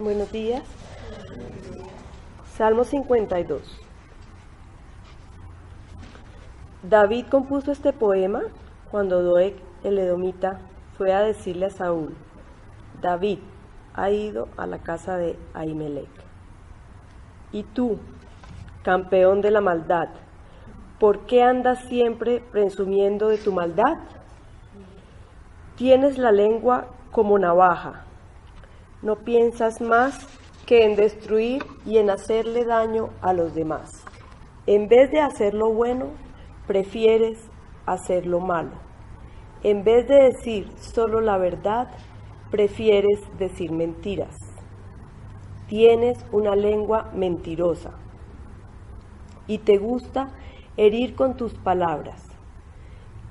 Buenos días. Salmo 52. David compuso este poema cuando Doeg, el edomita, fue a decirle a Saúl: David ha ido a la casa de Ahimelech. Y tú, campeón de la maldad, ¿por qué andas siempre presumiendo de tu maldad? Tienes la lengua como navaja. No piensas más que en destruir y en hacerle daño a los demás. En vez de hacer lo bueno, prefieres hacer lo malo. En vez de decir solo la verdad, prefieres decir mentiras. Tienes una lengua mentirosa y te gusta herir con tus palabras,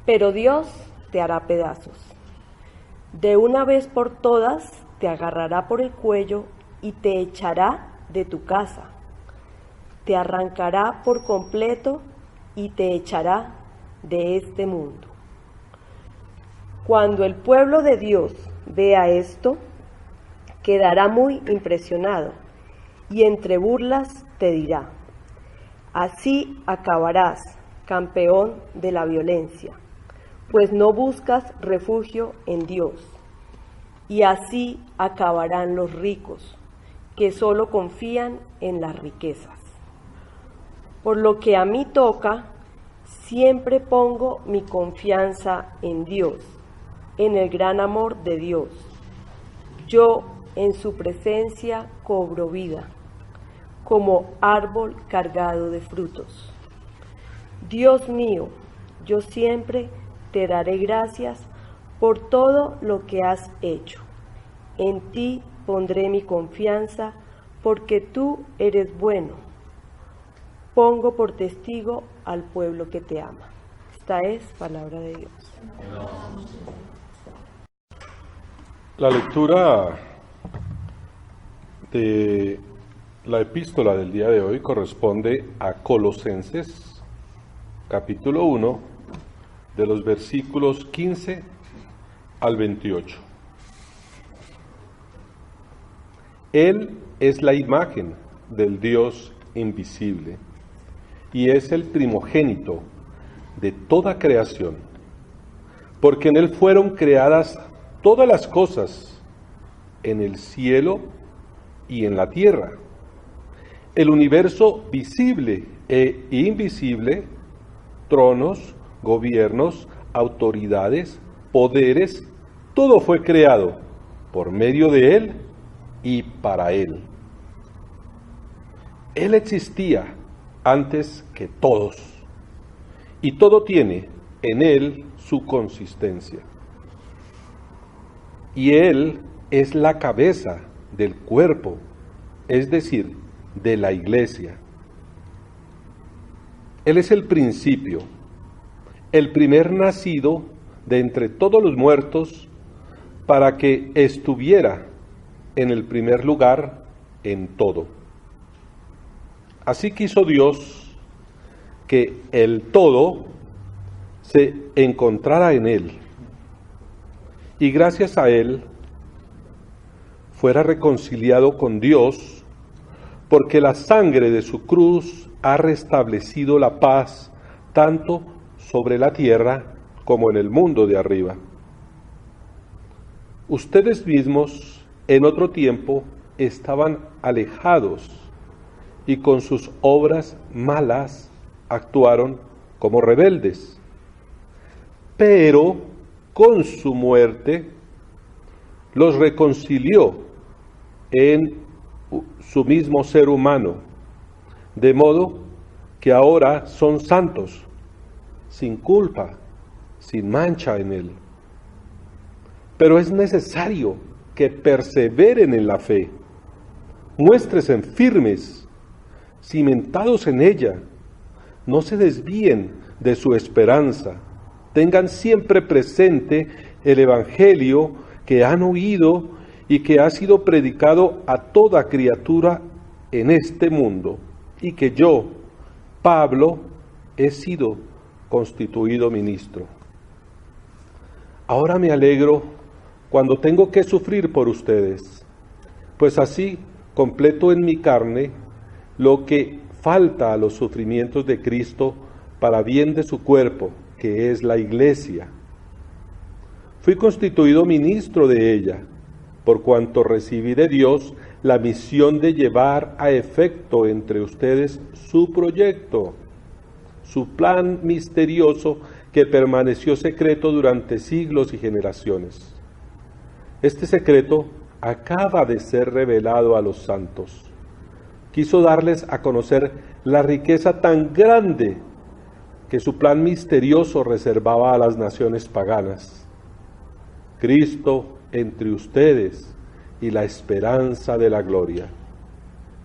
pero Dios te hará pedazos. De una vez por todas te agarrará por el cuello y te echará de tu casa. Te arrancará por completo y te echará de este mundo. Cuando el pueblo de Dios vea esto, quedará muy impresionado y entre burlas te dirá: así acabarás, campeón de la violencia, pues no buscas refugio en Dios. Y así acabarán los ricos, que solo confían en las riquezas. Por lo que a mí toca, siempre pongo mi confianza en Dios, en el gran amor de Dios. Yo en su presencia cobro vida, como árbol cargado de frutos. Dios mío, yo siempre te daré gracias por todo lo que has hecho. En ti pondré mi confianza, porque tú eres bueno. Pongo por testigo al pueblo que te ama. Esta es palabra de Dios. La lectura de la epístola del día de hoy corresponde a Colosenses, capítulo 1, de los versículos 15 al 28. Él es la imagen del Dios invisible y es el primogénito de toda creación, porque en Él fueron creadas todas las cosas en el cielo y en la tierra, el universo visible e invisible, tronos, gobiernos, autoridades, poderes, todo fue creado por medio de Él y para Él. Él existía antes que todos, y todo tiene en Él su consistencia. Y Él es la cabeza del cuerpo, es decir, de la iglesia. Él es el principio, el primer nacido de entre todos los muertos, para que estuviera en el primer lugar en todo. Así quiso Dios que el todo se encontrara en Él, y gracias a Él fuera reconciliado con Dios, porque la sangre de su cruz ha restablecido la paz tanto sobre la tierra como en el mundo de arriba. Ustedes mismos en otro tiempo estaban alejados y con sus obras malas actuaron como rebeldes, pero con su muerte los reconcilió en su mismo ser humano, de modo que ahora son santos, sin culpa, sin mancha en Él. Pero es necesario que perseveren en la fe, muéstrense firmes, cimentados en ella, no se desvíen de su esperanza, tengan siempre presente el Evangelio que han oído y que ha sido predicado a toda criatura en este mundo, y que yo, Pablo, he sido constituido ministro. Ahora me alegro cuando tengo que sufrir por ustedes, pues así completo en mi carne lo que falta a los sufrimientos de Cristo para bien de su cuerpo, que es la Iglesia. Fui constituido ministro de ella, por cuanto recibí de Dios la misión de llevar a efecto entre ustedes su proyecto, su plan misterioso que permaneció secreto durante siglos y generaciones. Este secreto acaba de ser revelado a los santos. Quiso darles a conocer la riqueza tan grande que su plan misterioso reservaba a las naciones paganas. Cristo entre ustedes y la esperanza de la gloria.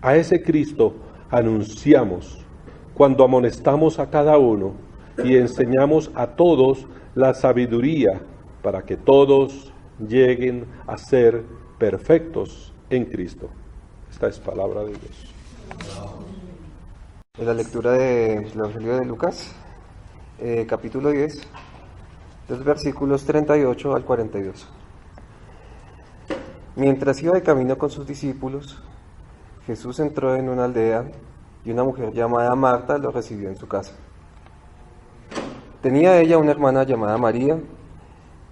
A ese Cristo anunciamos cuando amonestamos a cada uno y enseñamos a todos la sabiduría para que todos lleguen a ser perfectos en Cristo. Esta es palabra de Dios. En la lectura del Evangelio de Lucas, capítulo 10, los versículos 38 al 42. Mientras iba de camino con sus discípulos, Jesús entró en una aldea y una mujer llamada Marta lo recibió en su casa. Tenía ella una hermana llamada María,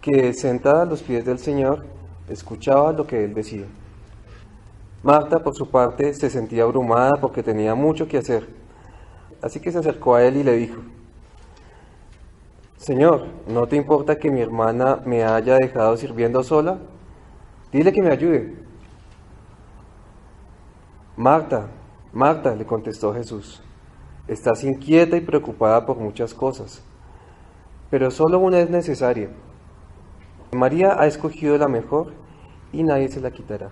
que sentada a los pies del Señor, escuchaba lo que él decía. Marta, por su parte, se sentía abrumada porque tenía mucho que hacer. Así que se acercó a él y le dijo: Señor, ¿no te importa que mi hermana me haya dejado sirviendo sola? Dile que me ayude. Marta, Marta, le contestó Jesús, estás inquieta y preocupada por muchas cosas, pero solo una es necesaria. María ha escogido la mejor y nadie se la quitará.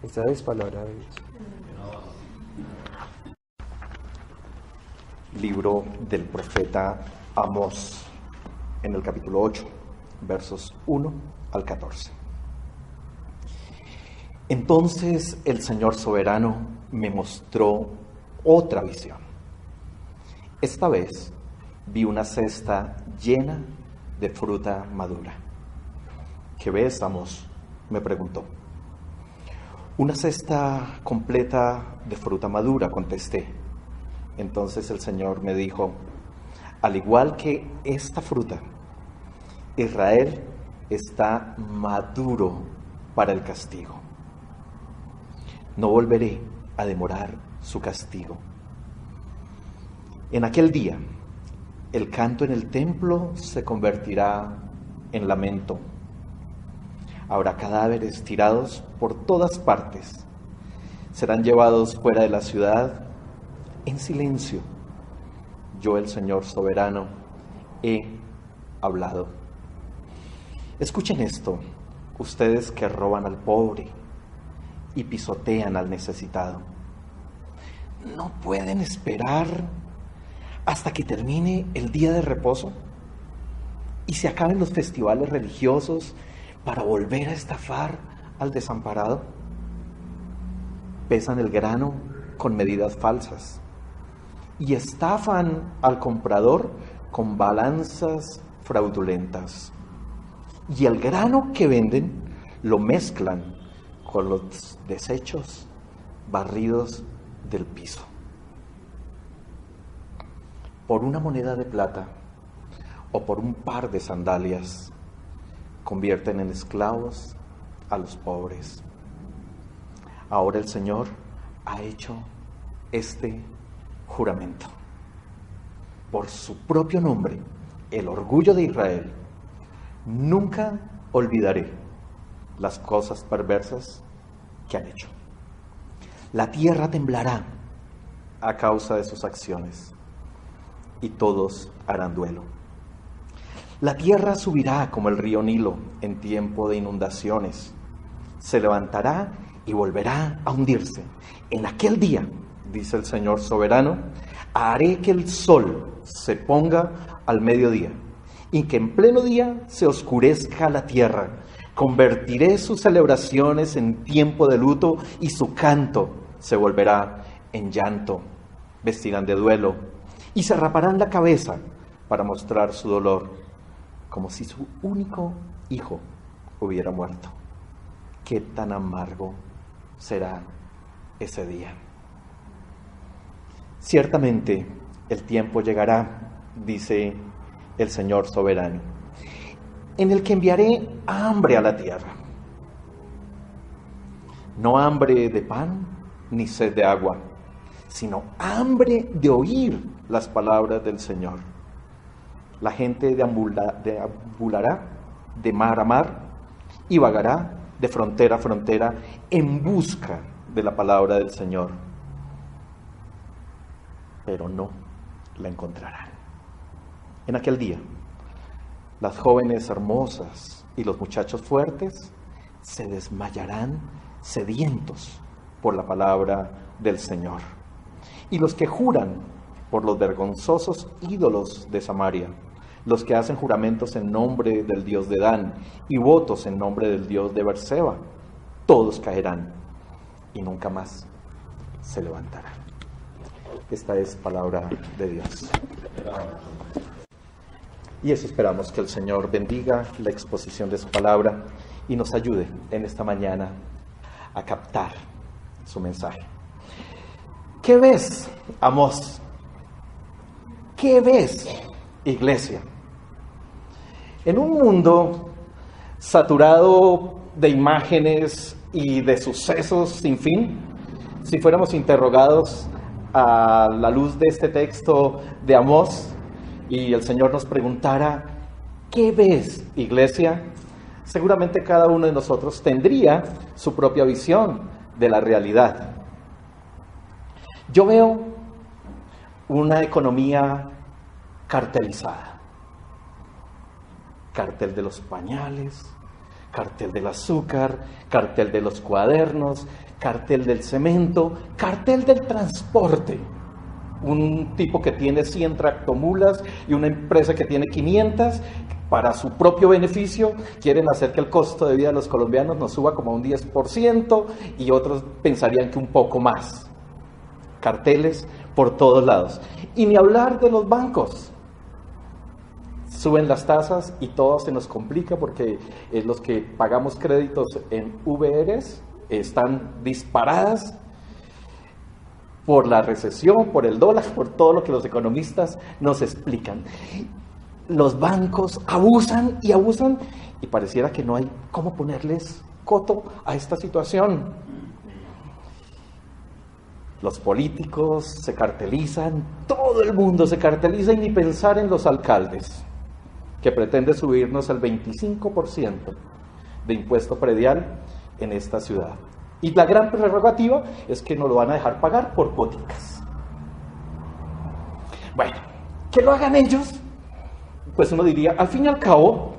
Esta es palabra de Dios. Libro del profeta Amós, en el capítulo 8, versos 1 al 14. Entonces el Señor soberano me mostró otra visión. Esta vez vi una cesta llena de fruta madura. ¿Qué ves, Amós?, me preguntó. Una cesta completa de fruta madura, contesté. Entonces el Señor me dijo: al igual que esta fruta, Israel está maduro para el castigo. No volveré a demorar su castigo. En aquel día, el canto en el templo se convertirá en lamento. Habrá cadáveres tirados por todas partes. Serán llevados fuera de la ciudad en silencio. Yo, el Señor soberano, he hablado. Escuchen esto, ustedes que roban al pobre y pisotean al necesitado. ¿No pueden esperar hasta que termine el día de reposo y se acaben los festivales religiosos para volver a estafar al desamparado? Pesan el grano con medidas falsas y estafan al comprador con balanzas fraudulentas. Y el grano que venden lo mezclan con los desechos barridos del piso. Por una moneda de plata o por un par de sandalias, convierten en esclavos a los pobres. Ahora el Señor ha hecho este juramento. Por su propio nombre, el orgullo de Israel, nunca olvidaré las cosas perversas que han hecho. La tierra temblará a causa de sus acciones y todos harán duelo. La tierra subirá como el río Nilo en tiempo de inundaciones. Se levantará y volverá a hundirse. En aquel día, dice el Señor soberano, haré que el sol se ponga al mediodía y que en pleno día se oscurezca la tierra. Convertiré sus celebraciones en tiempo de luto y su canto se volverá en llanto. Vestirán de duelo y se raparán la cabeza para mostrar su dolor, como si su único hijo hubiera muerto. Qué tan amargo será ese día. Ciertamente el tiempo llegará, dice el Señor soberano, en el que enviaré hambre a la tierra. No hambre de pan ni sed de agua, sino hambre de oír las palabras del Señor. La gente deambulará de mar a mar y vagará de frontera a frontera en busca de la palabra del Señor, pero no la encontrarán. En aquel día, las jóvenes hermosas y los muchachos fuertes se desmayarán sedientos por la palabra del Señor. Y los que juran por los vergonzosos ídolos de Samaria, los que hacen juramentos en nombre del Dios de Dan y votos en nombre del Dios de Berseba, todos caerán y nunca más se levantarán. Esta es palabra de Dios. Y eso esperamos, que el Señor bendiga la exposición de su palabra y nos ayude en esta mañana a captar su mensaje. ¿Qué ves, Amós? ¿Qué ves, iglesia? En un mundo saturado de imágenes y de sucesos sin fin, si fuéramos interrogados a la luz de este texto de Amós y el Señor nos preguntara, ¿qué ves, iglesia? Seguramente cada uno de nosotros tendría su propia visión de la realidad. Yo veo una economía cartelizada. Cartel de los pañales, cartel del azúcar, cartel de los cuadernos, cartel del cemento, cartel del transporte. Un tipo que tiene 100 tractomulas y una empresa que tiene 500, para su propio beneficio, quieren hacer que el costo de vida de los colombianos nos suba como un 10% y otros pensarían que un poco más. Carteles por todos lados. Y ni hablar de los bancos. Suben las tasas y todo se nos complica porque los que pagamos créditos en VRs están disparadas por la recesión, por el dólar, por todo lo que los economistas nos explican. Los bancos abusan y pareciera que no hay cómo ponerles coto a esta situación. Los políticos se cartelizan, todo el mundo se carteliza, y ni pensar en los alcaldes, que pretende subirnos el 25% de impuesto predial en esta ciudad. Y la gran prerrogativa es que nos lo van a dejar pagar por boticas. Bueno, que lo hagan ellos, pues uno diría, al fin y al cabo,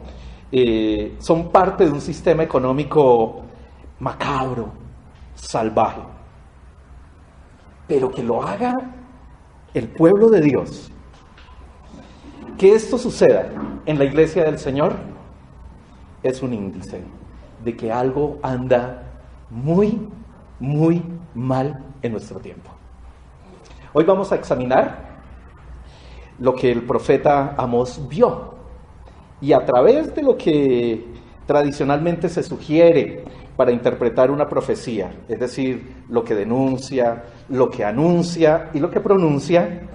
son parte de un sistema económico macabro, salvaje. Pero que lo haga el pueblo de Dios, que esto suceda en la iglesia del Señor, es un índice de que algo anda muy, muy mal en nuestro tiempo. Hoy vamos a examinar lo que el profeta Amós vio, y a través de lo que tradicionalmente se sugiere para interpretar una profecía, es decir, lo que denuncia, lo que anuncia y lo que pronuncia,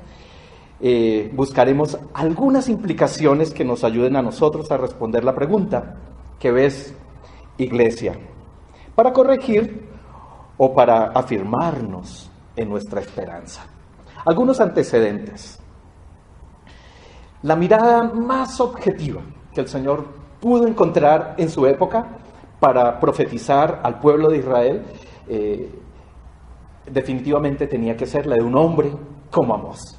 buscaremos algunas implicaciones que nos ayuden a nosotros a responder la pregunta, ¿qué ves, iglesia? Para corregir o para afirmarnos en nuestra esperanza. Algunos antecedentes. La mirada más objetiva que el Señor pudo encontrar en su época para profetizar al pueblo de Israel, definitivamente tenía que ser la de un hombre como Amós.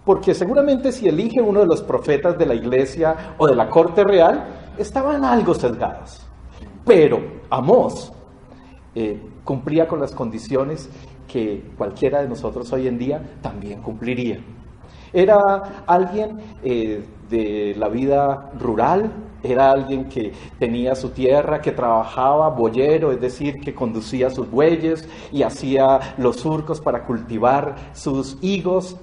Porque seguramente si elige uno de los profetas de la iglesia o de la corte real, estaban algo sesgados. Pero Amós cumplía con las condiciones que cualquiera de nosotros hoy en día también cumpliría. Era alguien de la vida rural, era alguien que tenía su tierra, que trabajaba boyero, es decir, que conducía sus bueyes y hacía los surcos para cultivar sus higos.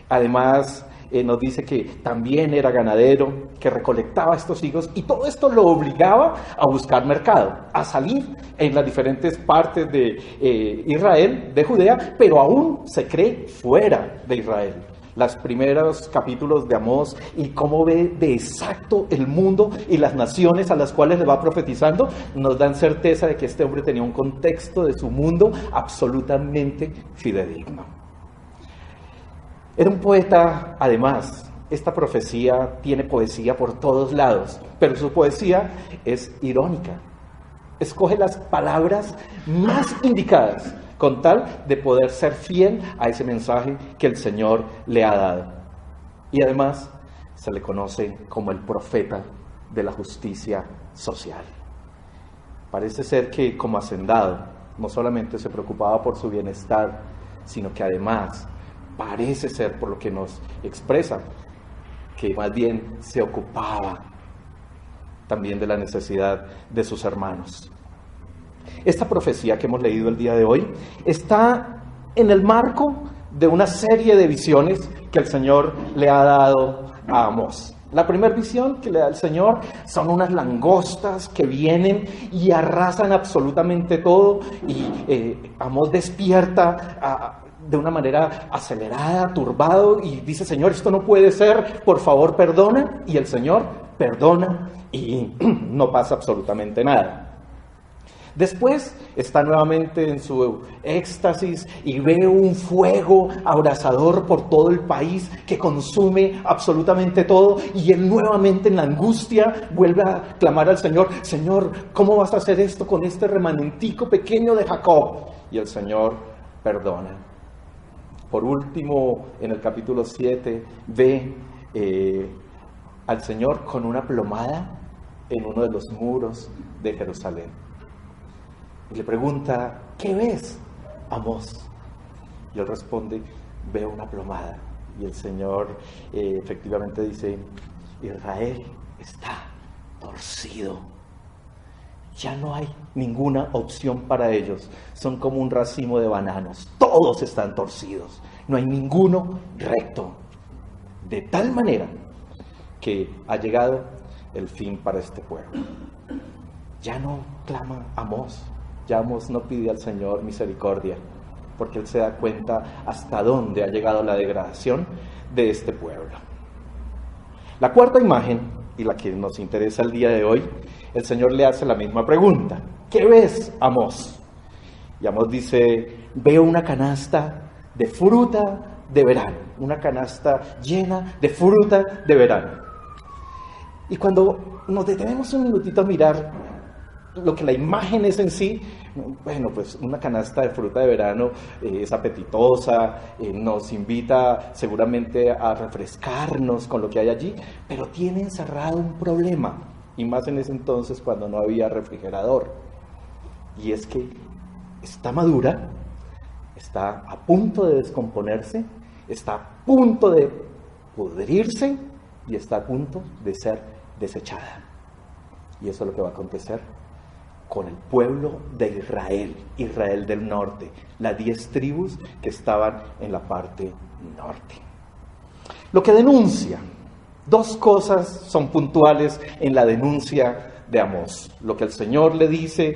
Además, nos dice que también era ganadero, que recolectaba estos higos, y todo esto lo obligaba a buscar mercado, a salir en las diferentes partes de Israel, de Judea, pero aún se cree fuera de Israel. Los primeros capítulos de Amós y cómo ve de exacto el mundo y las naciones a las cuales le va profetizando, nos dan certeza de que este hombre tenía un contexto de su mundo absolutamente fidedigno. Era un poeta, además. Esta profecía tiene poesía por todos lados, pero su poesía es irónica. Escoge las palabras más indicadas con tal de poder ser fiel a ese mensaje que el Señor le ha dado. Y además se le conoce como el profeta de la justicia social. Parece ser que como hacendado no solamente se preocupaba por su bienestar, sino que además parece ser, por lo que nos expresa, que más bien se ocupaba también de la necesidad de sus hermanos. Esta profecía que hemos leído el día de hoy está en el marco de una serie de visiones que el Señor le ha dado a Amós. La primera visión que le da el Señor son unas langostas que vienen y arrasan absolutamente todo, y Amós despierta de una manera acelerada, turbado, y dice: Señor, esto no puede ser, por favor perdona. Y el Señor perdona y no pasa absolutamente nada. Después está nuevamente en su éxtasis y ve un fuego abrasador por todo el país que consume absolutamente todo, y él nuevamente en la angustia vuelve a clamar al Señor: Señor, ¿cómo vas a hacer esto con este remanentico pequeño de Jacob? Y el Señor perdona. Por último, en el capítulo 7, ve al Señor con una plomada en uno de los muros de Jerusalén. Y le pregunta: ¿qué ves, Amós? Y él responde: veo una plomada. Y el Señor efectivamente dice: Israel está torcido. Ya no hay ninguna opción para ellos. Son como un racimo de bananos. Todos están torcidos. No hay ninguno recto. De tal manera que ha llegado el fin para este pueblo. Ya no clama Amós. Ya Amós no pide al Señor misericordia, porque él se da cuenta hasta dónde ha llegado la degradación de este pueblo. La cuarta imagen, y la que nos interesa el día de hoy, el Señor le hace la misma pregunta: ¿qué ves, Amós? Y Amós dice: veo una canasta de fruta de verano, una canasta llena de fruta de verano. Y cuando nos detenemos un minutito a mirar lo que la imagen es en sí, bueno, pues una canasta de fruta de verano es apetitosa, nos invita seguramente a refrescarnos con lo que hay allí, pero tiene encerrado un problema, y más en ese entonces cuando no había refrigerador, y es que está madura, está a punto de descomponerse, está a punto de pudrirse y está a punto de ser desechada. Y eso es lo que va a acontecer con el pueblo de Israel, Israel del norte, las 10 tribus que estaban en la parte norte. Lo que denuncia, dos cosas son puntuales en la denuncia de Amós, lo que el Señor le dice,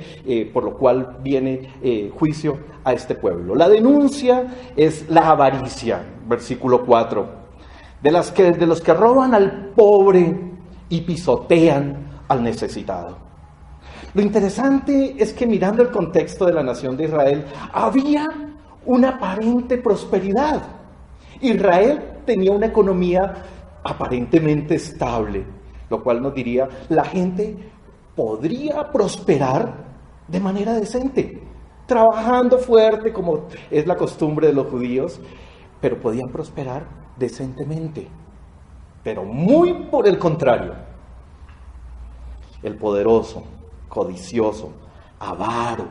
por lo cual viene juicio a este pueblo. La denuncia es la avaricia, versículo 4, de los que roban al pobre y pisotean al necesitado. Lo interesante es que mirando el contexto de la nación de Israel, había una aparente prosperidad. Israel tenía una economía aparentemente estable, lo cual nos diría, la gente podría prosperar de manera decente, trabajando fuerte como es la costumbre de los judíos, pero podían prosperar decentemente. Pero muy por el contrario, el poderoso, codicioso, avaro,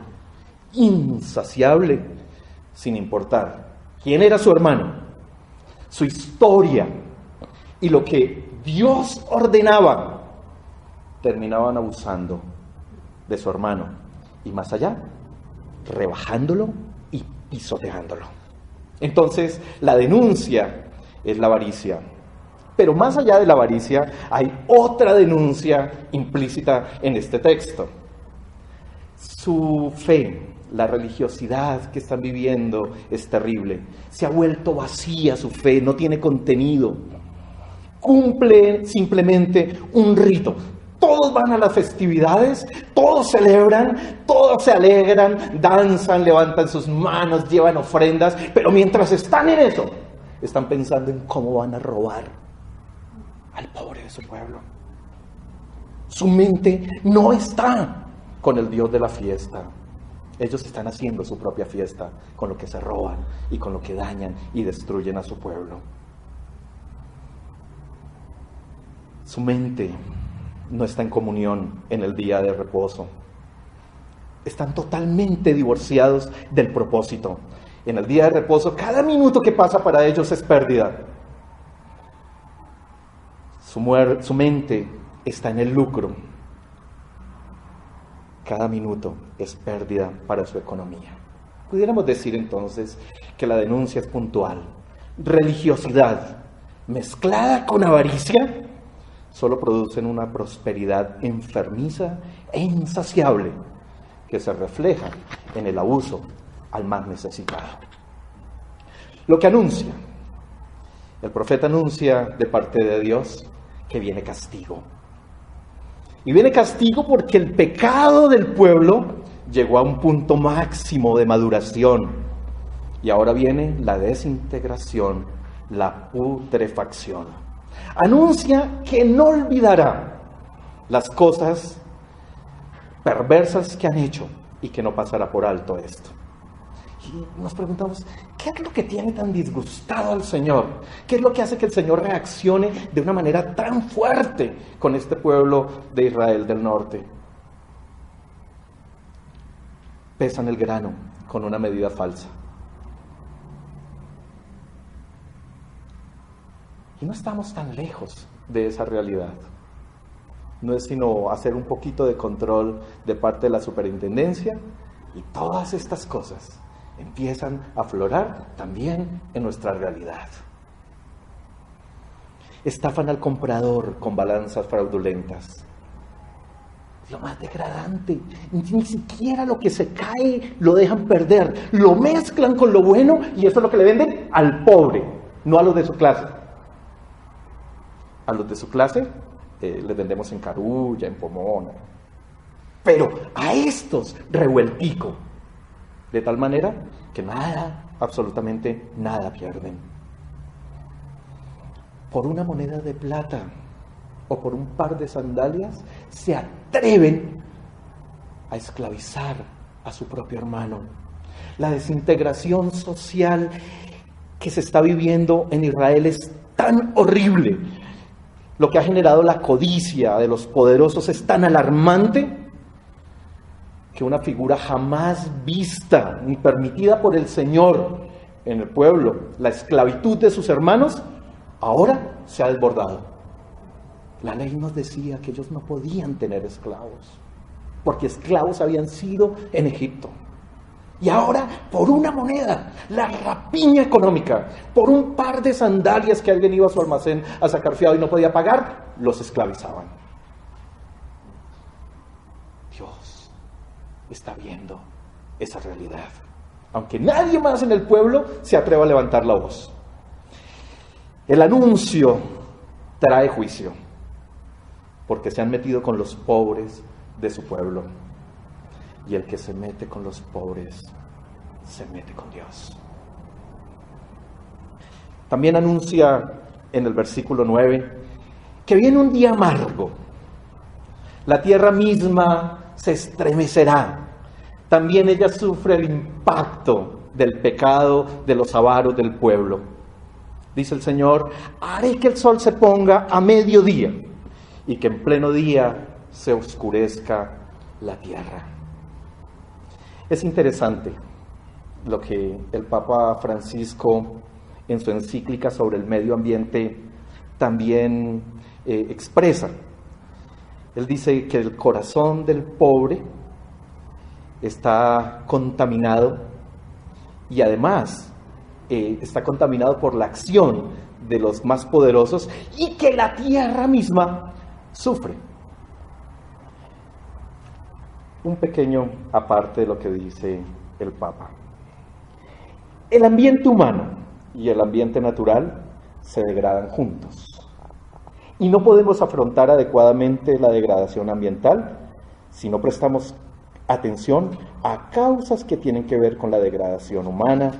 insaciable, sin importar quién era su hermano, su historia y lo que Dios ordenaba, terminaban abusando de su hermano y más allá, rebajándolo y pisoteándolo. Entonces, la denuncia es la avaricia. Pero más allá de la avaricia, hay otra denuncia implícita en este texto. Su fe, la religiosidad que están viviendo es terrible. Se ha vuelto vacía su fe, no tiene contenido. Cumple simplemente un rito. Todos van a las festividades, todos celebran, todos se alegran, danzan, levantan sus manos, llevan ofrendas, pero mientras están en eso, están pensando en cómo van a robar al pobre de su pueblo. Su mente no está con el Dios de la fiesta. Ellos están haciendo su propia fiesta con lo que se roban y con lo que dañan y destruyen a su pueblo. Su mente no está en comunión en el día de reposo. Están totalmente divorciados del propósito. En el día de reposo, cada minuto que pasa para ellos es pérdida. Su mente está en el lucro. Cada minuto es pérdida para su economía. Pudiéramos decir entonces que la denuncia es puntual. Religiosidad mezclada con avaricia solo producen una prosperidad enfermiza e insaciable que se refleja en el abuso al más necesitado. Lo que anuncia, el profeta anuncia de parte de Dios que viene castigo. Y viene castigo porque el pecado del pueblo llegó a un punto máximo de maduración. Y ahora viene la desintegración, la putrefacción. Anuncia que no olvidará las cosas perversas que han hecho y que no pasará por alto esto. Y nos preguntamos, ¿qué es lo que tiene tan disgustado al Señor? ¿Qué es lo que hace que el Señor reaccione de una manera tan fuerte con este pueblo de Israel del norte? Pesan el grano con una medida falsa. Y no estamos tan lejos de esa realidad. No es sino hacer un poquito de control de parte de la superintendencia y todas estas cosas empiezan a aflorar también en nuestra realidad. Estafan al comprador con balanzas fraudulentas. Lo más degradante, ni siquiera lo que se cae lo dejan perder, lo mezclan con lo bueno y eso es lo que le venden al pobre, no a los de su clase. A los de su clase les vendemos en Carulla, en Pomona, pero a estos revueltico, de tal manera que nada, absolutamente nada pierden. Por una moneda de plata o por un par de sandalias se atreven a esclavizar a su propio hermano. La desintegración social que se está viviendo en Israel es tan horrible. Lo que ha generado la codicia de los poderosos es tan alarmante que una figura jamás vista ni permitida por el Señor en el pueblo, la esclavitud de sus hermanos, ahora se ha desbordado. La ley nos decía que ellos no podían tener esclavos, porque esclavos habían sido en Egipto. Y ahora, por una moneda, la rapiña económica, por un par de sandalias que alguien iba a su almacén a sacar fiado y no podía pagar, los esclavizaban. Dios está viendo esa realidad, aunque nadie más en el pueblo se atreva a levantar la voz. El anuncio trae juicio, porque se han metido con los pobres de su pueblo. Y el que se mete con los pobres, se mete con Dios. También anuncia en el versículo 9 que viene un día amargo. La tierra misma se estremecerá. También ella sufre el impacto del pecado de los avaros del pueblo. Dice el Señor, haré que el sol se ponga a mediodía y que en pleno día se oscurezca la tierra. Es interesante lo que el Papa Francisco en su encíclica sobre el medio ambiente también expresa. Él dice que el corazón del pobre está contaminado y además está contaminado por la acción de los más poderosos y que la tierra misma sufre. Un pequeño aparte de lo que dice el Papa. El ambiente humano y el ambiente natural se degradan juntos. Y no podemos afrontar adecuadamente la degradación ambiental si no prestamos atención a causas que tienen que ver con la degradación humana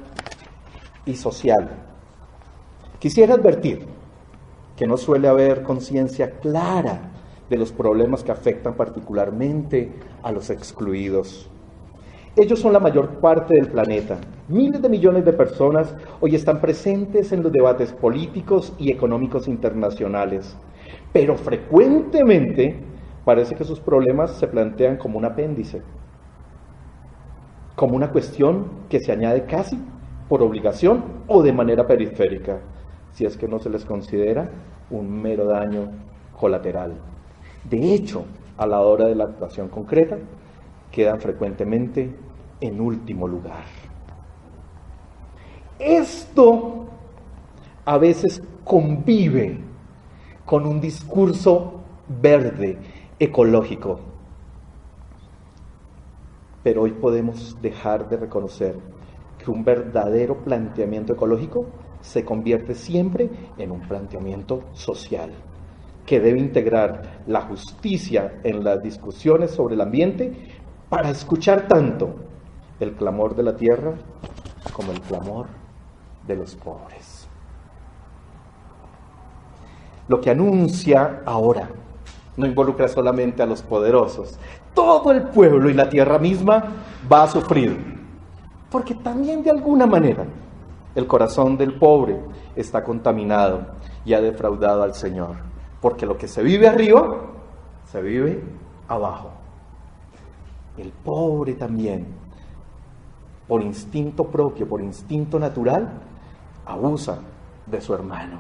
y social. Quisiera advertir que no suele haber conciencia clara de los problemas que afectan particularmente a los excluidos. Ellos son la mayor parte del planeta. Miles de millones de personas hoy están presentes en los debates políticos y económicos internacionales, pero frecuentemente parece que sus problemas se plantean como un apéndice, como una cuestión que se añade casi por obligación o de manera periférica, si es que no se les considera un mero daño colateral. De hecho, a la hora de la actuación concreta, quedan frecuentemente en último lugar. Esto a veces convive con un discurso verde, ecológico. Pero hoy podemos dejar de reconocer que un verdadero planteamiento ecológico se convierte siempre en un planteamiento social, que debe integrar la justicia en las discusiones sobre el ambiente para escuchar tanto el clamor de la tierra como el clamor de los pobres. Lo que anuncia ahora no involucra solamente a los poderosos. Todo el pueblo y la tierra misma va a sufrir, porque también de alguna manera el corazón del pobre está contaminado y ha defraudado al Señor, porque lo que se vive arriba, se vive abajo. El pobre también, por instinto propio, por instinto natural, abusa de su hermano.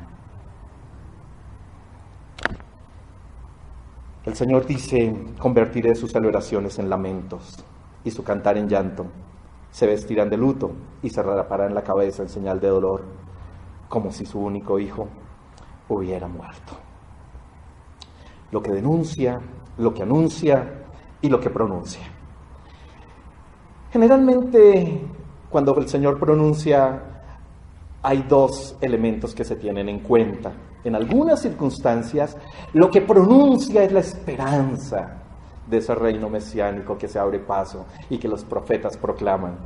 El Señor dice: convertiré sus celebraciones en lamentos y su cantar en llanto. Se vestirán de luto y se raparán la cabeza en señal de dolor, como si su único hijo hubiera muerto. Lo que denuncia, lo que anuncia y lo que pronuncia. Generalmente, cuando el Señor pronuncia, hay dos elementos que se tienen en cuenta. En algunas circunstancias, lo que pronuncia es la esperanza de ese reino mesiánico que se abre paso y que los profetas proclaman.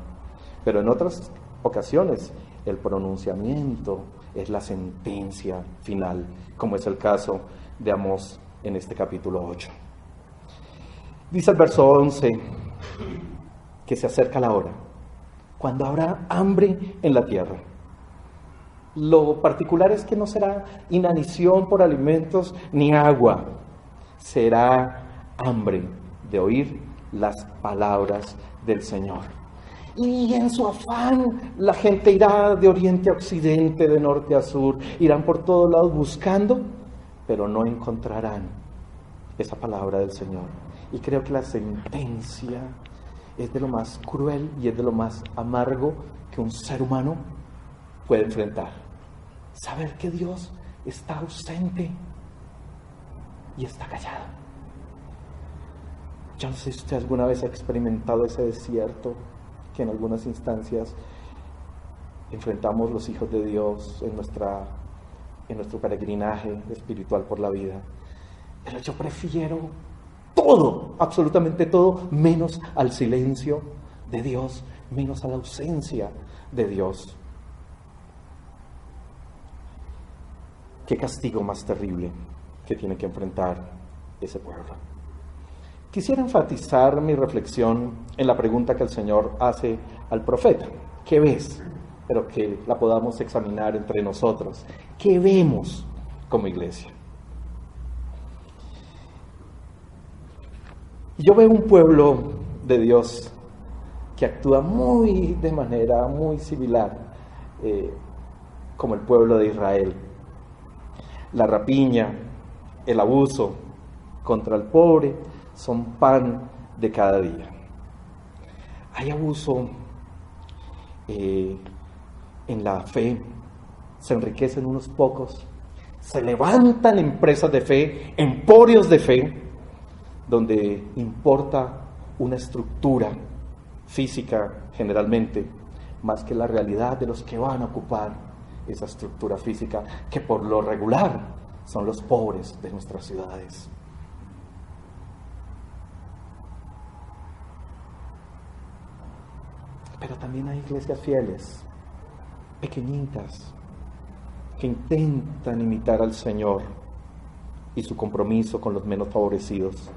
Pero en otras ocasiones, el pronunciamiento es la sentencia final, como es el caso de Amós en este capítulo 8. Dice el verso 11 que se acerca la hora, cuando habrá hambre en la tierra. Lo particular es que no será inanición por alimentos ni agua, será hambre de oír las palabras del Señor. Y en su afán la gente irá de oriente a occidente, de norte a sur, irán por todos lados buscando, pero no encontrarán esa palabra del Señor. Y creo que la sentencia es de lo más cruel y es de lo más amargo que un ser humano puede enfrentar. Saber que Dios está ausente y está callado. Yo no sé si usted alguna vez ha experimentado ese desierto que en algunas instancias enfrentamos los hijos de Dios en nuestro peregrinaje espiritual por la vida. Pero yo prefiero todo, absolutamente todo, menos al silencio de Dios, menos a la ausencia de Dios. Qué castigo más terrible que tiene que enfrentar ese pueblo. Quisiera enfatizar mi reflexión en la pregunta que el Señor hace al profeta. ¿Qué ves? Pero que la podamos examinar entre nosotros. ¿Qué vemos como iglesia? Yo veo un pueblo de Dios que actúa de manera muy similar como el pueblo de Israel. La rapiña, el abuso contra el pobre son pan de cada día. Hay abuso en la fe, se enriquecen unos pocos, se levantan empresas de fe, emporios de fe, donde importa una estructura física generalmente, más que la realidad de los que van a ocupar esa estructura física, que por lo regular son los pobres de nuestras ciudades. Pero también hay iglesias fieles, pequeñitas, que intentan imitar al Señor y su compromiso con los menos favorecidos.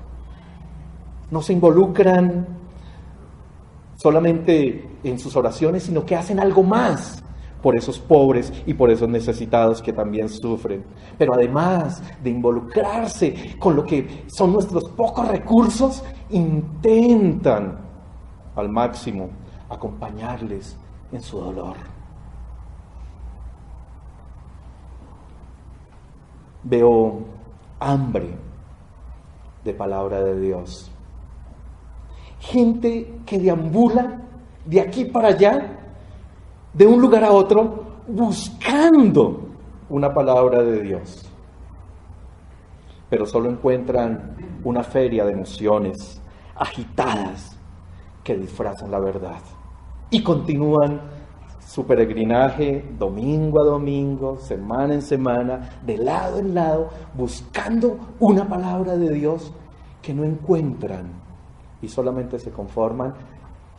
No se involucran solamente en sus oraciones, sino que hacen algo más por esos pobres y por esos necesitados que también sufren. Pero además de involucrarse con lo que son nuestros pocos recursos, intentan al máximo acompañarles en su dolor. Veo hambre de palabra de Dios. Gente que deambula de aquí para allá, de un lugar a otro, buscando una palabra de Dios. Pero solo encuentran una feria de emociones agitadas que disfrazan la verdad. Y continúan su peregrinaje domingo a domingo, semana en semana, de lado en lado, buscando una palabra de Dios que no encuentran y solamente se conforman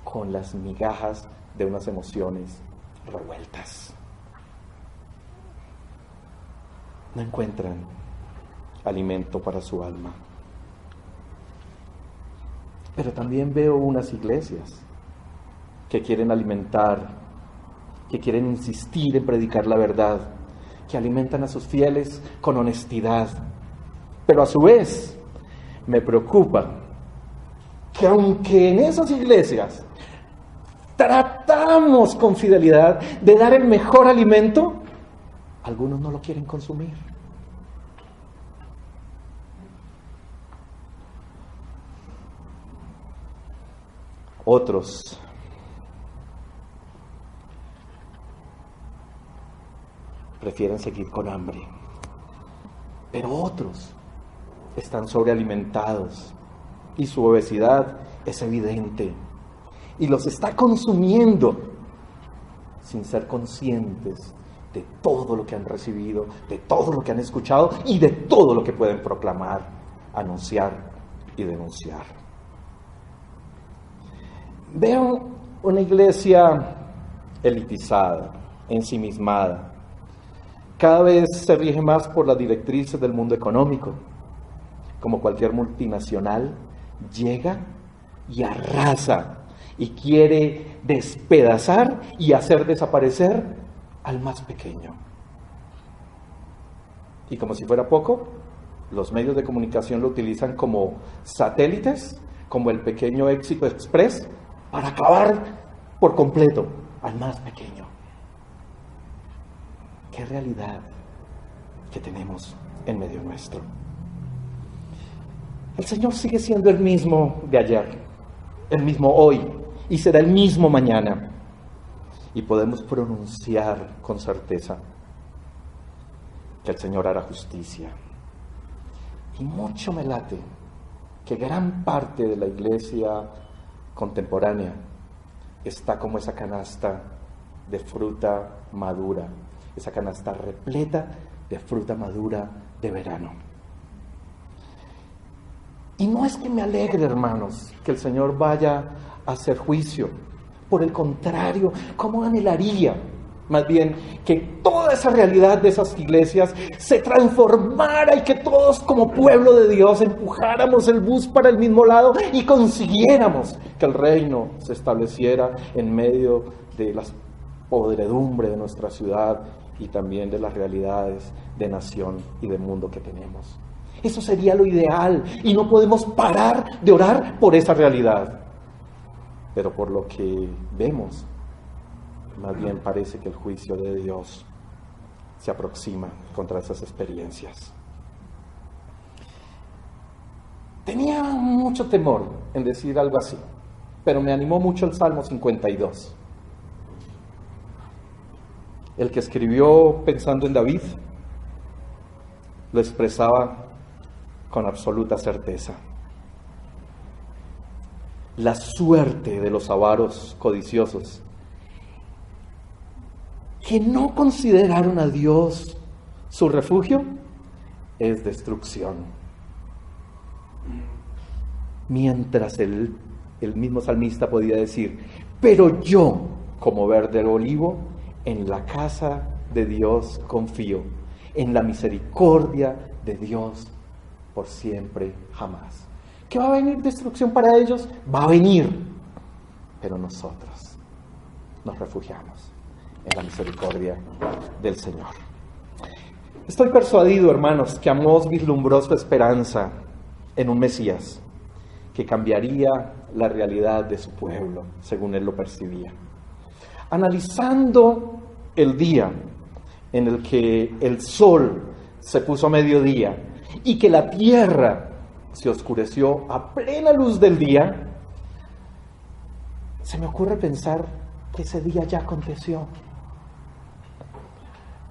con las migajas de unas emociones revueltas. No encuentran alimento para su alma. Pero también veo unas iglesias que quieren alimentar, que quieren insistir en predicar la verdad, que alimentan a sus fieles con honestidad. Pero a su vez me preocupa que aunque en esas iglesias tratamos con fidelidad de dar el mejor alimento, algunos no lo quieren consumir. Otros prefieren seguir con hambre, pero otros están sobrealimentados y su obesidad es evidente y los está consumiendo sin ser conscientes de todo lo que han recibido, de todo lo que han escuchado y de todo lo que pueden proclamar, anunciar y denunciar. Veo una iglesia elitizada, ensimismada. Cada vez se rige más por las directrices del mundo económico. Como cualquier multinacional, llega y arrasa y quiere despedazar y hacer desaparecer al más pequeño. Y como si fuera poco, los medios de comunicación lo utilizan como satélites, como el pequeño Éxito Express, para acabar por completo al más pequeño. Qué realidad que tenemos en medio nuestro. El Señor sigue siendo el mismo de ayer, el mismo hoy, y será el mismo mañana. Y podemos pronunciar con certeza que el Señor hará justicia. Y mucho me late que gran parte de la iglesia contemporánea está como esa canasta de fruta madura, esa canasta repleta de fruta madura de verano. Y no es que me alegre, hermanos, que el Señor vaya a hacer juicio. Por el contrario, ¿cómo anhelaría más bien que toda esa realidad de esas iglesias se transformara y que todos como pueblo de Dios empujáramos el bus para el mismo lado y consiguiéramos que el reino se estableciera en medio de la podredumbre de nuestra ciudad y también de las realidades de nación y de mundo que tenemos? Eso sería lo ideal y no podemos parar de orar por esa realidad. Pero por lo que vemos, más bien parece que el juicio de Dios se aproxima contra esas experiencias. Tenía mucho temor en decir algo así, pero me animó mucho el Salmo 52. El que escribió pensando en David lo expresaba con absoluta certeza. La suerte de los avaros codiciosos, que no consideraron a Dios su refugio, es destrucción. Mientras el mismo salmista podía decir: pero yo, como verde olivo, en la casa de Dios confío, en la misericordia de Dios por siempre jamás. ¿Que va a venir destrucción para ellos? Va a venir, pero nosotros nos refugiamos en la misericordia del Señor. Estoy persuadido, hermanos, que Amós vislumbró su esperanza en un Mesías que cambiaría la realidad de su pueblo, según él lo percibía. Analizando el día en el que el sol se puso a mediodía y que la tierra se oscureció a plena luz del día, se me ocurre pensar que ese día ya aconteció.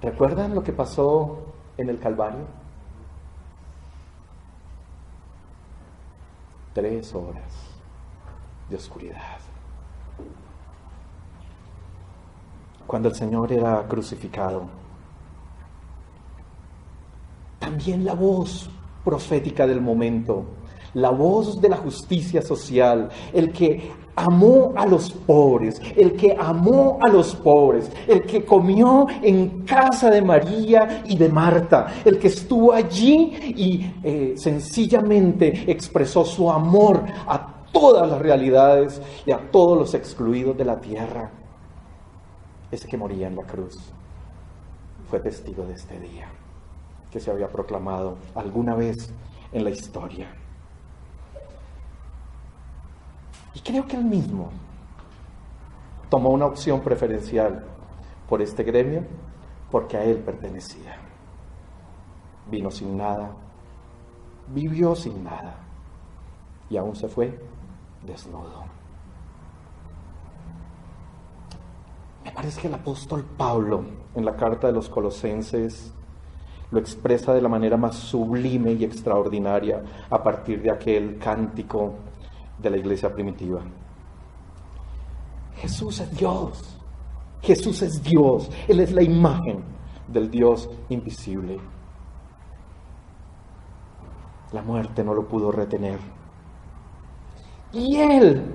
¿Recuerdan lo que pasó en el Calvario? 3 horas de oscuridad. Cuando el Señor era crucificado, también la voz profética del momento, la voz de la justicia social, el que amó a los pobres, el que amó a los pobres, el que comió en casa de María y de Marta, el que estuvo allí y sencillamente expresó su amor a todas las realidades y a todos los excluidos de la tierra. Ese que moría en la cruz fue testigo de este día que se había proclamado alguna vez en la historia. Y creo que él mismo tomó una opción preferencial por este gremio porque a él pertenecía. Vino sin nada, vivió sin nada y aún se fue desnudo. Me parece que el apóstol Pablo, en la carta de los Colosenses, lo expresa de la manera más sublime y extraordinaria a partir de aquel cántico de la iglesia primitiva. Jesús es Dios. Jesús es Dios. Él es la imagen del Dios invisible. La muerte no lo pudo retener. Y Él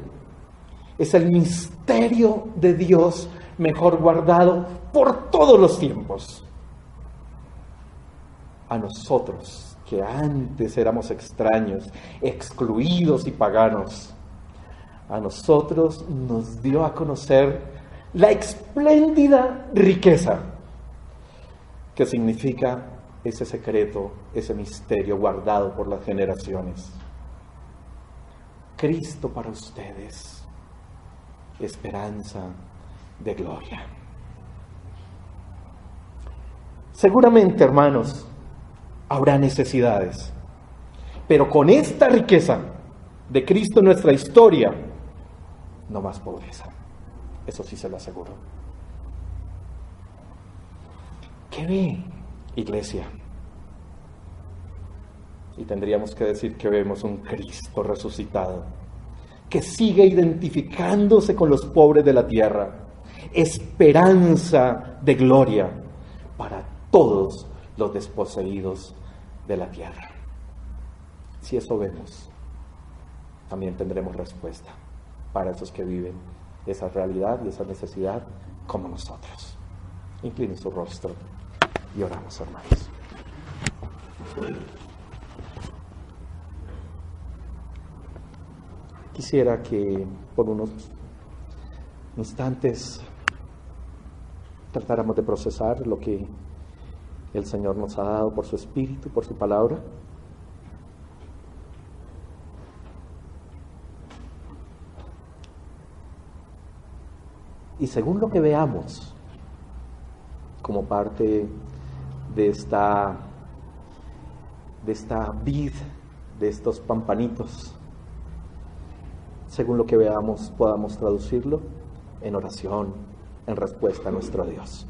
es el misterio de Dios mejor guardado por todos los tiempos. A nosotros, que antes éramos extraños, excluidos y paganos, a nosotros nos dio a conocer la espléndida riqueza que significa ese secreto, ese misterio guardado por las generaciones. Cristo para ustedes, esperanza de gloria. Seguramente, hermanos, habrá necesidades, pero con esta riqueza de Cristo en nuestra historia, no más pobreza. Eso sí se lo aseguro. ¿Qué ve, iglesia? Y tendríamos que decir que vemos un Cristo resucitado, que sigue identificándose con los pobres de la tierra, esperanza de gloria para todos los desposeídos de la tierra. Si eso vemos, también tendremos respuesta para esos que viven esa realidad y esa necesidad como nosotros. Incline su rostro y oramos, hermanos. Quisiera que por unos instantes tratáramos de procesar lo que el Señor nos ha dado por su Espíritu, por su palabra. Y según lo que veamos como parte de esta vid, de estos pampanitos, según lo que veamos podamos traducirlo en oración, en respuesta a nuestro Dios.